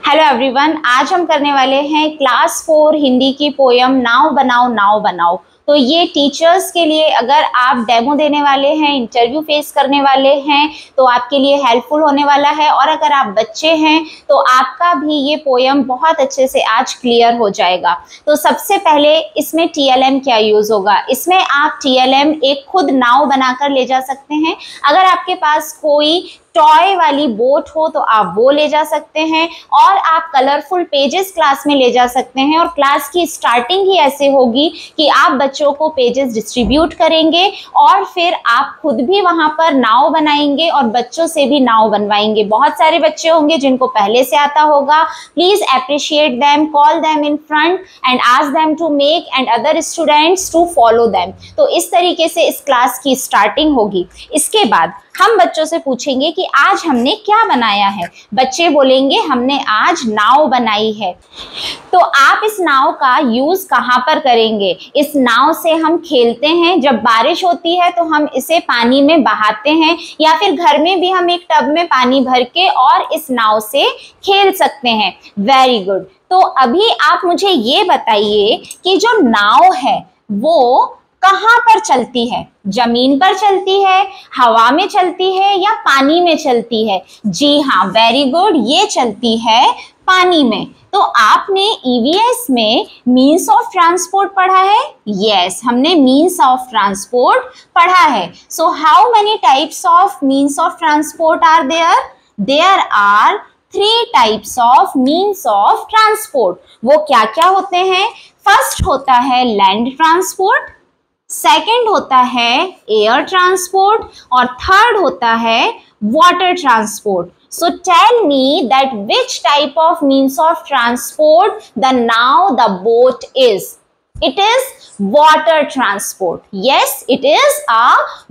Hello everyone, आज हम करने वाले हैं क्लास 4 हिंदी की पोयम नाव बनाओ नाव बनाओ। तो ये टीचर्स के लिए, अगर आप डेमो देने वाले हैं, इंटरव्यू फेस करने वाले हैं, तो आपके लिए हेल्पफुल होने वाला है। और अगर आप बच्चे हैं तो आपका भी ये पोयम बहुत अच्छे से आज क्लियर हो जाएगा। तो सबसे पहले इसमें TLM क्या यूज होगा। इसमें आप TLM एक खुद नाव बनाकर ले जा सकते हैं। अगर आपके पास कोई टॉय वाली बोट हो तो आप वो ले जा सकते हैं, और आप कलरफुल पेजेस क्लास में ले जा सकते हैं। और क्लास की स्टार्टिंग ही ऐसे होगी कि आप बच्चों को पेजेस डिस्ट्रीब्यूट करेंगे और फिर आप खुद भी वहां पर नाव बनाएंगे और बच्चों से भी नाव बनवाएंगे। बहुत सारे बच्चे होंगे जिनको पहले से आता होगा। Please appreciate them, call them in front and ask them to make and other students to follow them. तो इस तरीके से इस क्लास की स्टार्टिंग होगी। इसके बाद हम बच्चों से पूछेंगे कि आज हमने क्या बनाया है। बच्चे बोलेंगे हमने आज नाव बनाई है। तो आप इस नाव का यूज कहाँ पर करेंगे। इस नाव से हम खेलते हैं, जब बारिश होती है तो हम इसे पानी में बहाते हैं, या फिर घर में भी हम एक टब में पानी भर के और इस नाव से खेल सकते हैं। Very good. तो अभी आप मुझे ये बताइए कि जो नाव है वो कहाँ पर चलती है। जमीन पर चलती है, हवा में चलती है, या पानी में चलती है। जी हाँ, वेरी गुड, ये चलती है पानी में। तो आपने EVS में मीन्स ऑफ ट्रांसपोर्ट पढ़ा है। यस, हमने मीन्स ऑफ ट्रांसपोर्ट पढ़ा है। So how many types of means of transport are there. There are 3 types of means of transport. वो क्या क्या होते हैं। फर्स्ट होता है लैंड ट्रांसपोर्ट, सेकेंड होता है एयर ट्रांसपोर्ट, और थर्ड होता है water transport. So tell me that which type of means of transport the now the boat is. It is water transport. Yes, it is a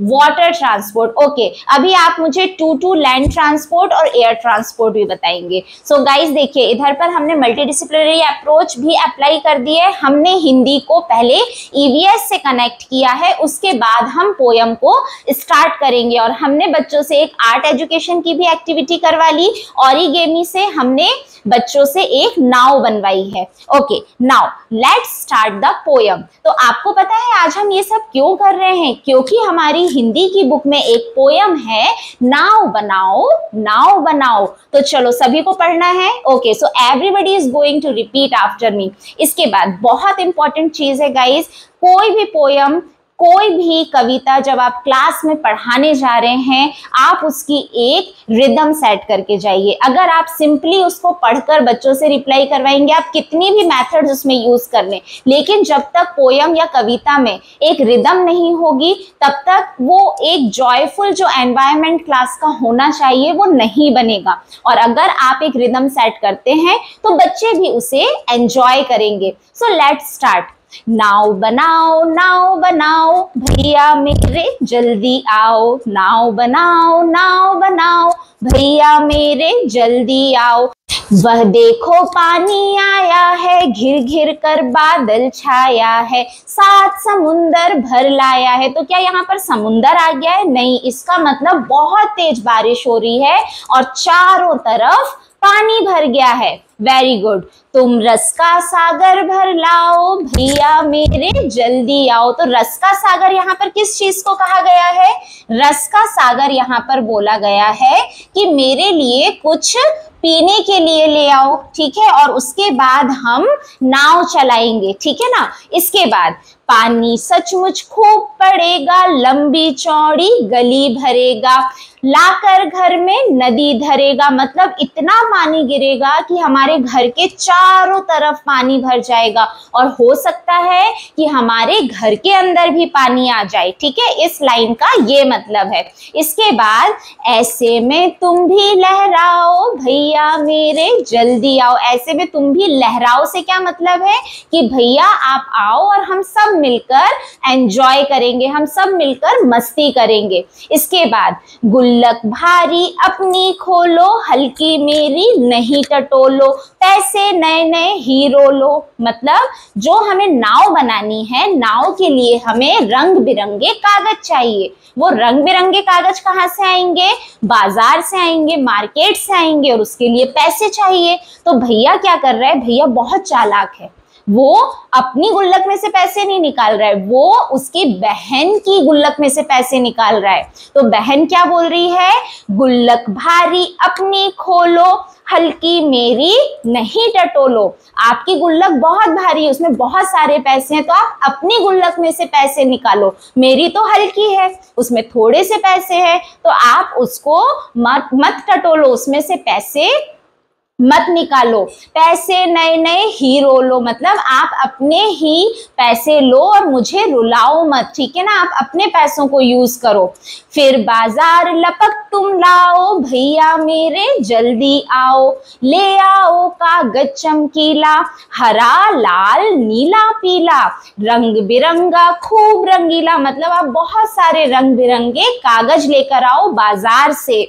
water transport. Okay, अभी आप मुझे to land transport और air transport भी बताएंगे। So guys देखिए, इधर पर हमने मल्टीडिसिप्लिनरी अप्रोच भी अप्लाई कर दी है। हमने हिंदी को पहले EVS से कनेक्ट किया है, उसके बाद हम पोयम को स्टार्ट करेंगे। और हमने बच्चों से एक आर्ट एजुकेशन की भी एक्टिविटी करवा ली, ऑरिगेमी से हमने बच्चों से एक नाव बनवाई है। Okay, now let's start the poem. तो आपको पता है आज हम ये सब क्यों कर रहे हैं, क्योंकि हमारी हिंदी की बुक में एक पोयम है, नाव बनाओ नाव बनाओ। तो चलो सभी को पढ़ना है। Okay, so everybody is going to repeat after me. इसके बाद बहुत इंपॉर्टेंट चीज है गाइज, कोई भी पोयम, कोई भी कविता जब आप क्लास में पढ़ाने जा रहे हैं, आप उसकी एक रिदम सेट करके जाइए। अगर आप सिंपली उसको पढ़कर बच्चों से रिप्लाई करवाएंगे, आप कितनी भी मेथड्स उसमें यूज कर लें, लेकिन जब तक पोयम या कविता में एक रिदम नहीं होगी, तब तक वो एक जॉयफुल जो एनवायरनमेंट क्लास का होना चाहिए वो नहीं बनेगा। और अगर आप एक रिदम सेट करते हैं तो बच्चे भी उसे एंजॉय करेंगे। So let's start. नाव बनाओ भैया मेरे जल्दी आओ। नाव बनाओ भैया मेरे जल्दी आओ। वह देखो पानी आया है, घिर घिर कर बादल छाया है, सात समुंदर भर लाया है। तो क्या यहाँ पर समुंदर आ गया है? नहीं, इसका मतलब बहुत तेज बारिश हो रही है और चारों तरफ पानी भर गया है। Very good. तुम रस का सागर भर लाओ भैया मेरे जल्दी आओ। तो रस का सागर यहाँ पर किस चीज को कहा गया है? रस का सागर यहाँ पर बोला गया है कि मेरे लिए कुछ पीने के लिए ले आओ, ठीक है। और उसके बाद हम नाव चलाएंगे, ठीक है ना। इसके बाद पानी सचमुच खूब पड़ेगा, लंबी चौड़ी गली भरेगा, लाकर घर में नदी धरेगा। मतलब इतना पानी गिरेगा कि हमारे घर के चारों तरफ पानी भर जाएगा, और हो सकता है कि हमारे घर के अंदर भी पानी आ जाए, ठीक है। इस लाइन का ये मतलब है। इसके बाद ऐसे में तुम भी लहराओ भैया मेरे जल्दी आओ। ऐसे में तुम भी लहराओ से क्या मतलब है कि भैया आप आओ और हम सब मिलकर एंजॉय करेंगे, हम सब मिलकर मस्ती करेंगे। इसके बाद गुल्लक भारी अपनी खोलो, हल्की मेरी नहीं टटोलो, पैसे नए नए हीरो लो। मतलब जो हमें नाव बनानी है, नाव के लिए हमें रंग बिरंगे कागज चाहिए। वो रंग बिरंगे कागज कहाँ से आएंगे? बाजार से आएंगे, मार्केट से आएंगे, और उसके लिए पैसे चाहिए। तो भैया क्या कर रहा है? भैया बहुत चालाक है। वो अपनी गुल्लक में से पैसे नहीं निकाल रहा है, वो उसकी बहन की गुल्लक में से पैसे निकाल रहा है। तो बहन क्या बोल रही है? गुल्लक भारी अपनी खोलो, हल्की मेरी नहीं टटोलो। आपकी गुल्लक बहुत भारी है, उसमें बहुत सारे पैसे हैं, तो आप अपनी गुल्लक में से पैसे निकालो। मेरी तो हल्की है, उसमें थोड़े से पैसे हैं, तो आप उसको मत टटोलो, उसमें से पैसे मत निकालो। पैसे नए नए हीरो लो, मतलब आप अपने ही पैसे लो और मुझे रुलाओ मत, ठीक है ना? आप अपने पैसों को यूज करो। फिर बाजार लपक तुम लाओ, भैया मेरे जल्दी आओ, ले आओ कागज चमकीला, हरा लाल नीला पीला, रंग बिरंगा खूब रंगीला। मतलब आप बहुत सारे रंग बिरंगे कागज लेकर आओ बाजार से।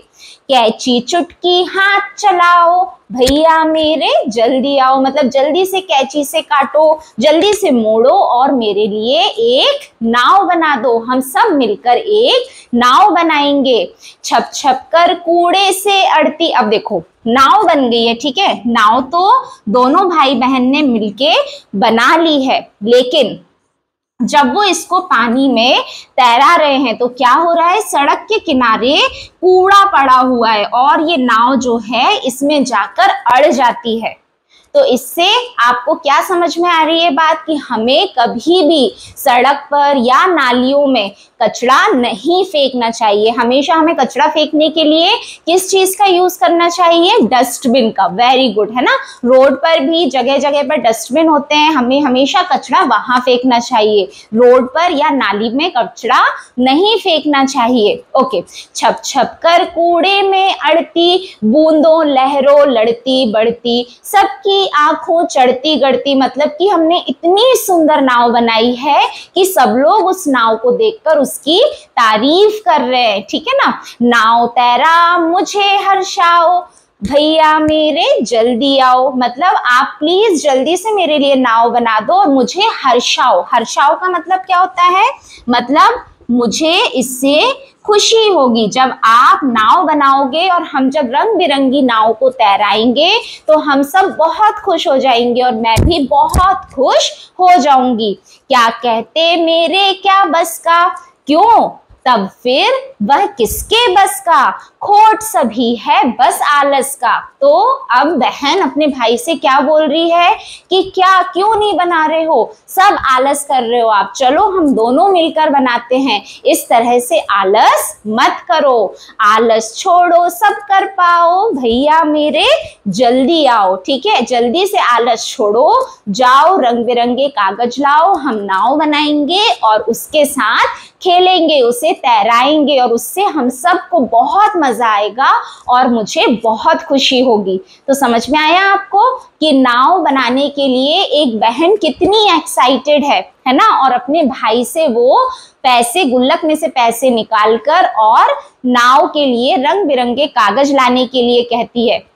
कैंची चुटकी हाथ चलाओ, भैया मेरे जल्दी आओ। मतलब जल्दी से कैंची से काटो, जल्दी से मोड़ो और मेरे लिए एक नाव बना दो। हम सब मिलकर एक नाव बनाएंगे। छप छप कर कूड़े से अड़ती। अब देखो नाव बन गई है, ठीक है? नाव तो दोनों भाई बहन ने मिलके बना ली है, लेकिन जब वो इसको पानी में तैरा रहे हैं तो क्या हो रहा है? सड़क के किनारे कूड़ा पड़ा हुआ है और ये नाव जो है इसमें जाकर अड़ जाती है। तो इससे आपको क्या समझ में आ रही है बात कि हमें कभी भी सड़क पर या नालियों में कचरा नहीं फेंकना चाहिए। हमेशा हमें कचरा फेंकने के लिए किस चीज का यूज करना चाहिए? डस्टबिन का। वेरी गुड, है ना? रोड पर भी जगह जगह पर डस्टबिन होते हैं, हमें हमेशा कचरा वहां फेंकना चाहिए। रोड पर या नाली में कचरा नहीं फेंकना चाहिए। ओके। छप छप कर कूड़े में अड़ती, बूंदों लहरों लड़ती बढ़ती, सबकी आंखों चढ़ती गढ़ती। मतलब कि हमने इतनी सुंदर नाव बनाई है कि सब लोग उस नाव को देखकर उसकी तारीफ कर रहे हैं, ठीक है ना? नाव तैरा मुझे हर्षाओ, भैया मेरे जल्दी आओ। मतलब आप प्लीज जल्दी से मेरे लिए नाव बना दो और मुझे हर्षाओ। हर्षाओ का मतलब क्या होता है? मतलब मुझे इससे खुशी होगी। जब आप नाव बनाओगे और हम जब रंग बिरंगी नाव को तैराएंगे तो हम सब बहुत खुश हो जाएंगे और मैं भी बहुत खुश हो जाऊंगी। क्या कहते मेरे क्या बस का, क्यों तब फिर वह किसके बस का, खोट सभी है बस आलस का। तो अब बहन अपने भाई से क्या बोल रही है कि क्या क्यों नहीं बना रहे हो, सब आलस कर रहे हो आप, चलो हम दोनों मिलकर बनाते हैं। इस तरह से आलस मत करो, आलस छोड़ो सब कर पाओ, भैया मेरे जल्दी आओ। ठीक है, जल्दी से आलस छोड़ो, जाओ रंग बिरंगे कागज लाओ, हम नाव बनाएंगे और उसके साथ खेलेंगे, उसे तैराएंगे और उससे हम सबको बहुत मजा आएगा और मुझे बहुत खुशी होगी। तो समझ में आया आपको कि नाव बनाने के लिए एक बहन कितनी एक्साइटेड है ना? और अपने भाई से वो पैसे, गुल्लक में से पैसे निकालकर और नाव के लिए रंग बिरंगे कागज लाने के लिए कहती है।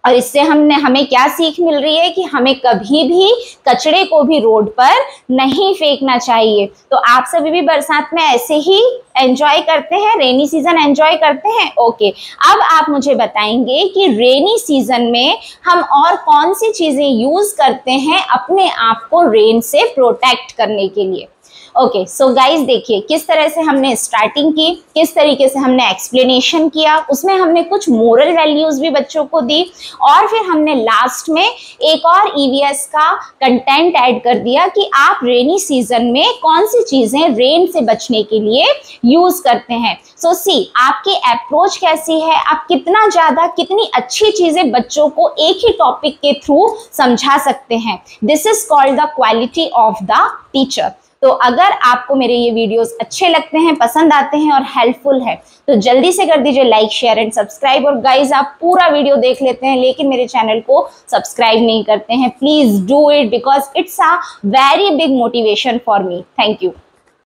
और इससे हमें क्या सीख मिल रही है कि हमें कभी भी कचरे को भी रोड पर नहीं फेंकना चाहिए। तो आप सभी भी बरसात में ऐसे ही एंजॉय करते हैं, रेनी सीजन एंजॉय करते हैं? ओके, अब आप मुझे बताएंगे कि रेनी सीजन में हम और कौन सी चीजें यूज करते हैं अपने आप को रेन से प्रोटेक्ट करने के लिए। ओके, सो गाइज देखिए किस तरह से हमने स्टार्टिंग की, किस तरीके से हमने एक्सप्लेनेशन किया, उसमें हमने कुछ मोरल वैल्यूज भी बच्चों को दी और फिर हमने लास्ट में एक और ईवीएस का कंटेंट ऐड कर दिया कि आप रेनी सीजन में कौन सी चीजें रेन से बचने के लिए यूज करते हैं। सो सी, आपकी अप्रोच कैसी है, आप कितना ज्यादा कितनी अच्छी चीजें बच्चों को एक ही टॉपिक के थ्रू समझा सकते हैं। This is called the quality of the teacher. तो अगर आपको मेरे ये वीडियोस अच्छे लगते हैं, पसंद आते हैं और हेल्पफुल है तो जल्दी से कर दीजिए लाइक, शेयर एंड सब्सक्राइब। और गाइज आप पूरा वीडियो देख लेते हैं लेकिन मेरे चैनल को सब्सक्राइब नहीं करते हैं, please do it because it's a very big motivation for me. Thank you.